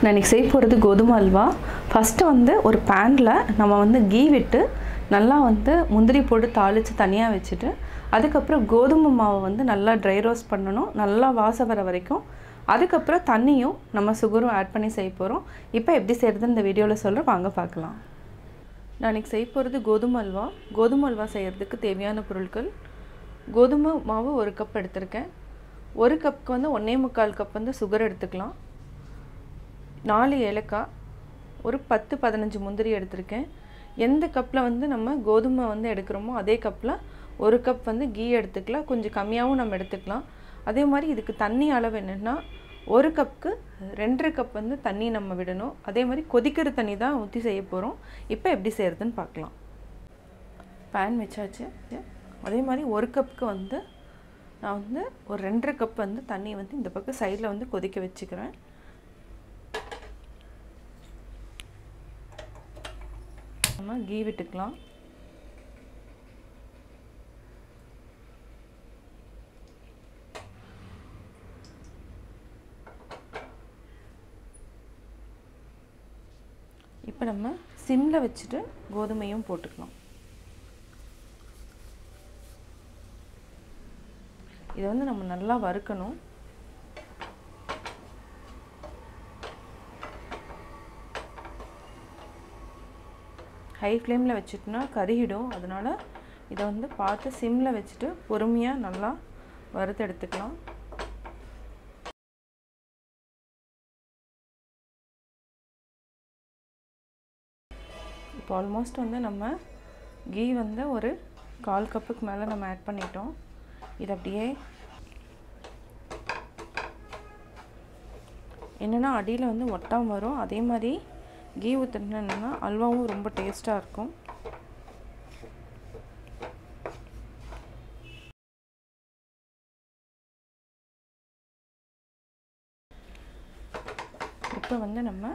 நான் இன்னைக்கு செய்ய போகிறது கோதுமை அல்வா. ஃபஸ்ட்டு வந்து ஒரு பேனில் நம்ம வந்து கீ விட்டு நல்லா வந்து முந்திரி போட்டு தாளித்து தனியாக வச்சுட்டு, அதுக்கப்புறம் கோதுமை மாவை வந்து நல்லா ட்ரை ரோஸ்ட் பண்ணணும், நல்லா வாசம் வர வரைக்கும். அதுக்கப்புறம் தண்ணியும் நம்ம சுகரும் ஆட் பண்ணி செய்ய போகிறோம். இப்போ எப்படி செய்கிறதுன்னு இந்த வீடியோவில் சொல்கிறேன், வாங்க பார்க்கலாம். நான் இன்றைக்கி செய்ய போகிறது கோதுமை அல்வா. கோதுமை அல்வா செய்கிறதுக்கு தேவையான பொருட்கள்: கோதுமை மாவு 1 கப் எடுத்திருக்கேன். 1 கப்புக்கு வந்து 1.25 கப் வந்து சுகர் எடுத்துக்கலாம். 4 ஏலக்காய், ஒரு 10-15 முந்திரி எடுத்திருக்கேன். எந்த கப்பில் வந்து நம்ம கோதுமை வந்து எடுக்கிறோமோ அதே கப்பில் 1 கப் வந்து கீ எடுத்துக்கலாம். கொஞ்சம் கம்மியாகவும் நம்ம எடுத்துக்கலாம். அதே மாதிரி இதுக்கு தண்ணி அளவு என்னென்னா, 1 கப்புக்கு 2.5 கப் வந்து தண்ணி நம்ம விடணும். அதே மாதிரி கொதிக்கிற தண்ணி தான் ஊற்றி செய்ய போகிறோம். இப்போ எப்படி செய்கிறதுன்னு பார்க்கலாம். பேன் வச்சாச்சு. அதே மாதிரி 1 கப்புக்கு வந்து நான் வந்து ஒரு 2.5 கப் வந்து தண்ணி வந்து இந்த பக்கம் சைடில் வந்து கொதிக்க வச்சுக்கிறேன். நம்ம கீ விட்டுக்கலாம். இப்போ நம்ம சிம்மில் வச்சுட்டு கோதுமையும் போட்டுக்கலாம். இதை வந்து நம்ம நல்லா வறுக்கணும். ஹை ஃப்ளேமில் வச்சுட்டுனா கருகிடும். அதனால் இதை வந்து பார்த்து சிம்மில் வச்சுட்டு பொறுமையாக நல்லா வறுத்து எடுத்துக்கலாம். இப்போ ஆல்மோஸ்ட் வந்து நம்ம கீ வந்து ஒரு 1/4 கப்புக்கு மேலே நம்ம ஆட் பண்ணிட்டோம். இது அப்படியே என்னென்னா அடியில் வந்து ஒட்டாமல் வரும். அதே மாதிரி கீ ஊற்றினா அல்வாவும் ரொம்ப டேஸ்ட்டாக இருக்கும். இப்போ வந்து நம்ம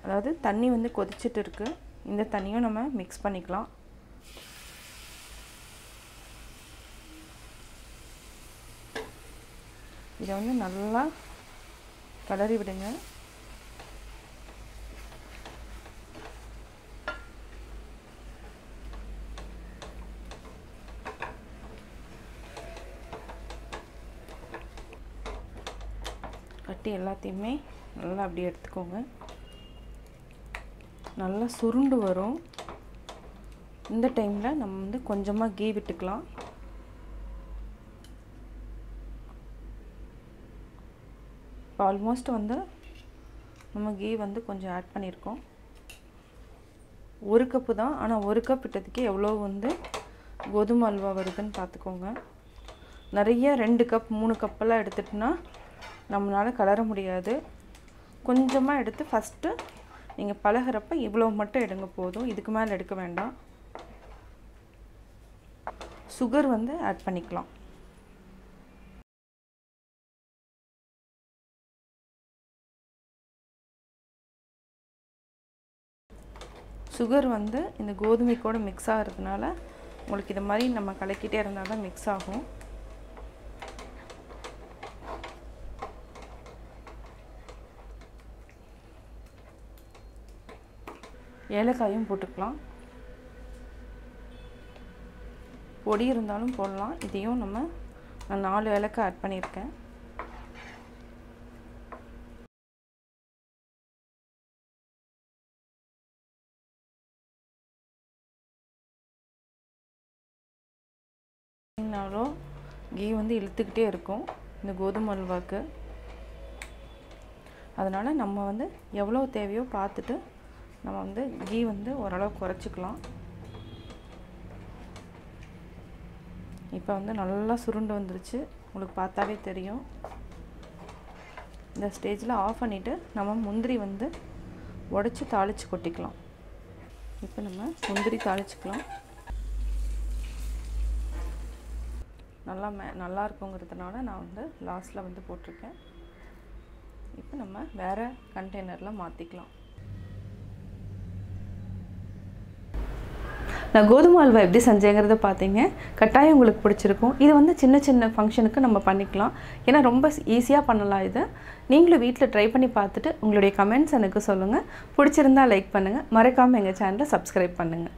அதாவது தண்ணி வந்து கொதிச்சுட்டு இருக்கு. இந்த தண்ணியும் நம்ம மிக்ஸ் பண்ணிக்கலாம். இதை வந்து நல்லா கலரி விடுங்க. கட்டி எல்லாத்தையுமே நல்லா அப்படியே எடுத்துக்கோங்க. நல்லா சுருண்டு வரும். இந்த டைமில் நம்ம வந்து கொஞ்சமாக கீ விட்டுக்கலாம். இப்போ ஆல்மோஸ்ட் வந்து நம்ம கீ வந்து கொஞ்சம் ஆட் பண்ணியிருக்கோம். 1 கப்பு தான், ஆனால் 1 கப் விட்டதுக்கு எவ்வளோ வந்து கோதுமை அல்வா வருதுன்னு பார்த்துக்கோங்க. நிறைய 2 கப் 3 கப்பெல்லாம் எடுத்துட்டுனா நம்மளால் கலர முடியாது. கொஞ்சமாக எடுத்து ஃபஸ்ட்டு நீங்கள் பழகிறப்ப இவ்வளோ மட்டும் எடுங்க போதும். இதுக்கு மேலே எடுக்க வேண்டாம். சுகர் வந்து ஆட் பண்ணிக்கலாம். சுகர் வந்து இந்த கோதுமை கூட மிக்ஸ் ஆகிறதுனால உங்களுக்கு இது மாதிரி நம்ம கலக்கிட்டே இருந்தால் தான் மிக்ஸ் ஆகும். ஏலக்காயும் போட்டுக்கலாம். பொடி இருந்தாலும் போடலாம். இதையும் நான் 4 ஏலக்காய் ஆட் பண்ணியிருக்கேன். கீ வந்து இழுத்துக்கிட்டே இருக்கும் இந்த கோதுமை அல்வாக்கு. அதனால் நம்ம வந்து எவ்வளோ தேவையோ பார்த்துட்டு நம்ம வந்து கீ வந்து ஓரளவு குறைச்சிக்கலாம். இப்போ வந்து நல்லா சுருண்டு வந்துருச்சு, உங்களுக்கு பார்த்தாவே தெரியும். இந்த ஸ்டேஜில் ஆஃப் பண்ணிவிட்டு நம்ம முந்திரி வந்து உடச்சி தாளித்து கொட்டிக்கலாம். இப்போ நம்ம முந்திரி தாளிச்சிக்கலாம். நல்லா இருக்குங்கிறதுனால நான் வந்து லாஸ்ட்டில் வந்து போட்டிருக்கேன். இப்போ நம்ம வேறு கண்டெய்னரில் மாற்றிக்கலாம். நான் கோதுமை அல்வா எப்படி செஞ்சேங்கிறத பார்த்தீங்க. கட்டாயம் உங்களுக்கு பிடிச்சிருக்கும். இது வந்து சின்ன சின்ன ஃபங்க்ஷனுக்கு நம்ம பண்ணிக்கலாம். ஏன்னா ரொம்ப ஈஸியாக பண்ணலாம் இது. நீங்களும் வீட்டில் ட்ரை பண்ணி பார்த்துட்டு உங்களுடைய கமெண்ட்ஸ் எனக்கு சொல்லுங்கள். பிடிச்சிருந்தா லைக் பண்ணுங்கள். மறக்காமல் எங்கள் சேனலை சப்ஸ்கிரைப் பண்ணுங்கள்.